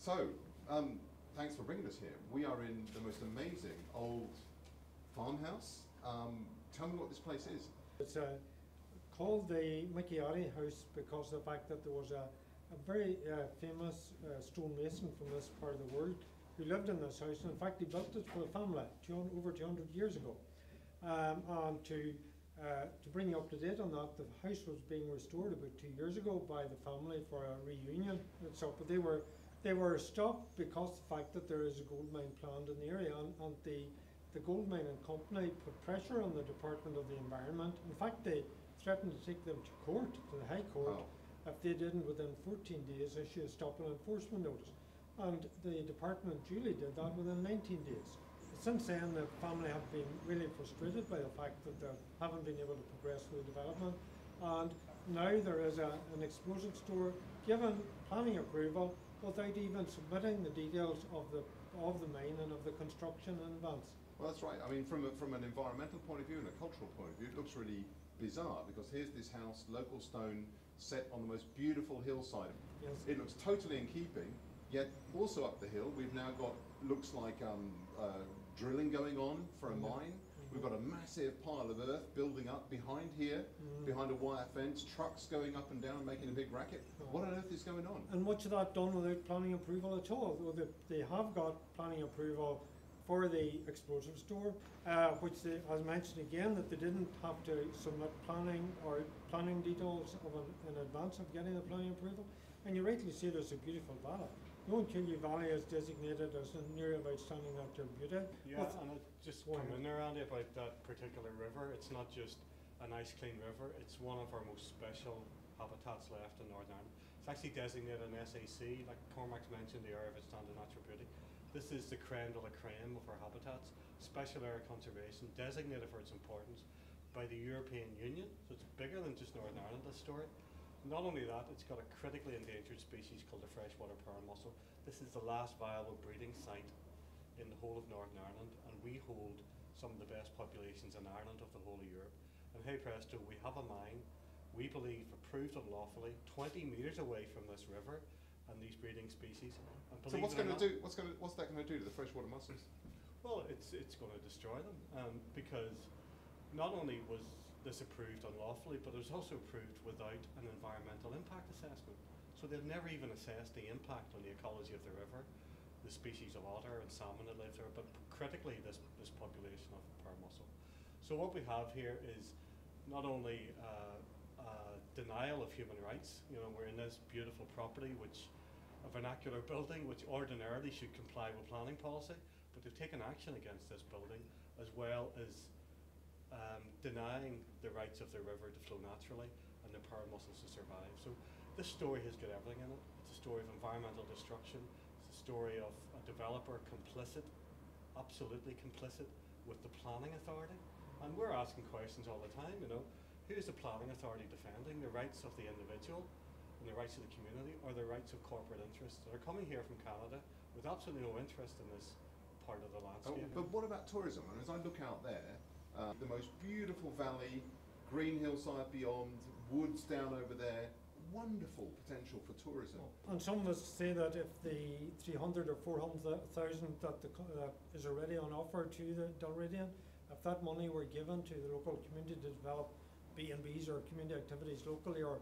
So, thanks for bringing us here. We are in the most amazing old farmhouse. Tell me what this place is. It's called the Michiari House because of the fact that there was a very famous stonemason from this part of the world who lived in this house. And in fact, he built it for the family over 200 years ago. And to bring you up to date on that, the house was being restored about 2 years ago by the family for a reunion. So, but they were stopped because of the fact that there is a gold mine planned in the area, and the gold mining company put pressure on the Department of the Environment. In fact, they threatened to take them to court, to the High Court, if they didn't within 14 days issue a stop and enforcement notice. And the department duly did that within 19 days. Since then, the family have been really frustrated by the fact that they haven't been able to progress with the development. And now there is an explosive store given planning approval without even submitting the details of the mine and of the construction in advance. Well, that's right. I mean, from an environmental point of view and a cultural point of view, it looks really bizarre because here's this house, local stone, set on the most beautiful hillside. Yes. It looks totally in keeping, yet also up the hill we've now got, looks like drilling going on for a mine. We've got a massive pile of earth building up behind here, behind a wire fence, trucks going up and down making a big racket. What on earth is going on? And much of that done without planning approval at all. Though they have got planning approval for the explosive store, which they, as mentioned again, that they didn't have to submit planning or planning details in advance of getting the planning approval. And you rightly say there's a beautiful valley. The Owen Killieu Valley is designated as an area of outstanding natural beauty. Yeah, and it just come in there, Andy, about that particular river. It's not just a nice clean river, it's one of our most special habitats left in Northern Ireland. It's actually designated an SAC, like Cormac's mentioned, the area of outstanding natural beauty. This is the creme de la creme of our habitats, special area conservation, designated for its importance by the European Union, so it's bigger than just Northern Ireland, this story. Not only that, it's got a critically endangered species called the freshwater pearl mussel. This is the last viable breeding site in the whole of Northern Ireland, and we hold some of the best populations in Ireland of the whole of Europe. And hey presto, we have a mine, we believe approved unlawfully, 20 metres away from this river and these breeding species. And So what's that going to do to the freshwater mussels? Well, it's going to destroy them because not only was this approved unlawfully, but it was also approved without an environmental impact assessment. So they've never even assessed the impact on the ecology of the river, the species of otter and salmon that live there, but critically this population of pearl mussel. So what we have here is not only denial of human rights. You know, we're in this beautiful property, which a vernacular building, which ordinarily should comply with planning policy, but they've taken action against this building, as well as denying the rights of the river to flow naturally and the pearl mussels to survive. So this story has got everything in it. It's a story of environmental destruction. It's a story of a developer complicit, absolutely complicit, with the planning authority. And we're asking questions all the time, you know, who's the planning authority defending? The rights of the individual and the rights of the community, or the rights of corporate interests that are coming here from Canada with absolutely no interest in this part of the landscape. But what about tourism? And as I look out there, the most beautiful valley, green hillside beyond, woods down over there, wonderful potential for tourism. And some of us say that if the 300 or 400,000 that is already on offer to the Dalradian, if that money were given to the local community to develop B&Bs or community activities locally, or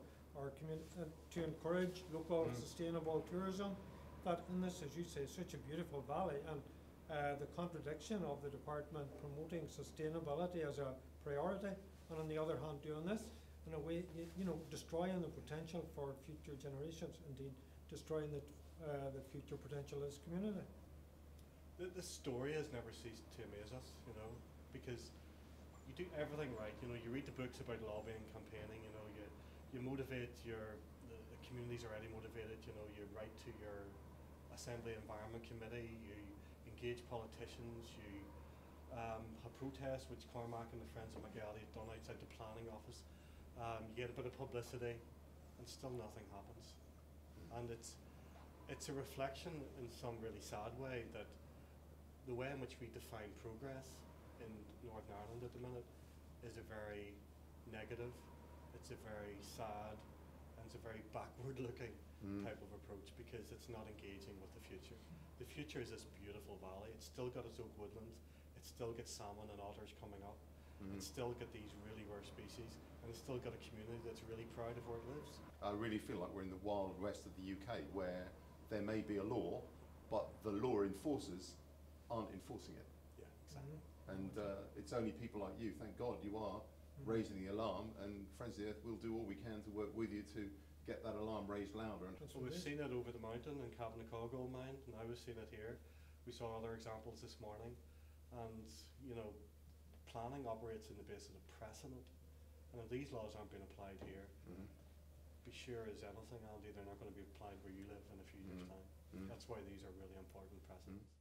to encourage local sustainable tourism, that in this, as you say, is such a beautiful valley, and the contradiction of the department promoting sustainability as a priority, and on the other hand doing this, in a way, you know, destroying the potential for future generations, indeed destroying the future potential of this community. This story has never ceased to amaze us, you know, because you do everything right. You know, you read the books about lobbying, campaigning. You know, you motivate the community's already motivated. You know, you write to your Assembly Environment Committee. You engage politicians. You have protests, which Cormac and the Friends of Michiari have done outside the planning office. You get a bit of publicity, and still nothing happens. And it's a reflection in some really sad way that the way in which we define progress in Northern Ireland at the minute is a very negative, it's a very sad, and it's a very backward looking type of approach, because it's not engaging with the future. The future is this beautiful valley. It's still got its oak woodlands. It still gets salmon and otters coming up. It's still got these really rare species, and it's still got a community that's really proud of where it lives. I really feel like we're in the wild west of the UK, where there may be a law, but the law enforcers aren't enforcing it. Yeah, exactly. And it's only people like you, thank God you are, raising the alarm, and Friends of the Earth will do all we can to work with you to get that alarm raised louder. And That's Well, we've amazing. seen it over the mountain in Cavanagh Gold Mine, and I was seeing it here. We saw other examples this morning, and you know, planning operates on the basis of precedent, and if these laws aren't being applied here, be sure as anything, Andy, they're not going to be applied where you live in a few years' time. That's why these are really important precedents.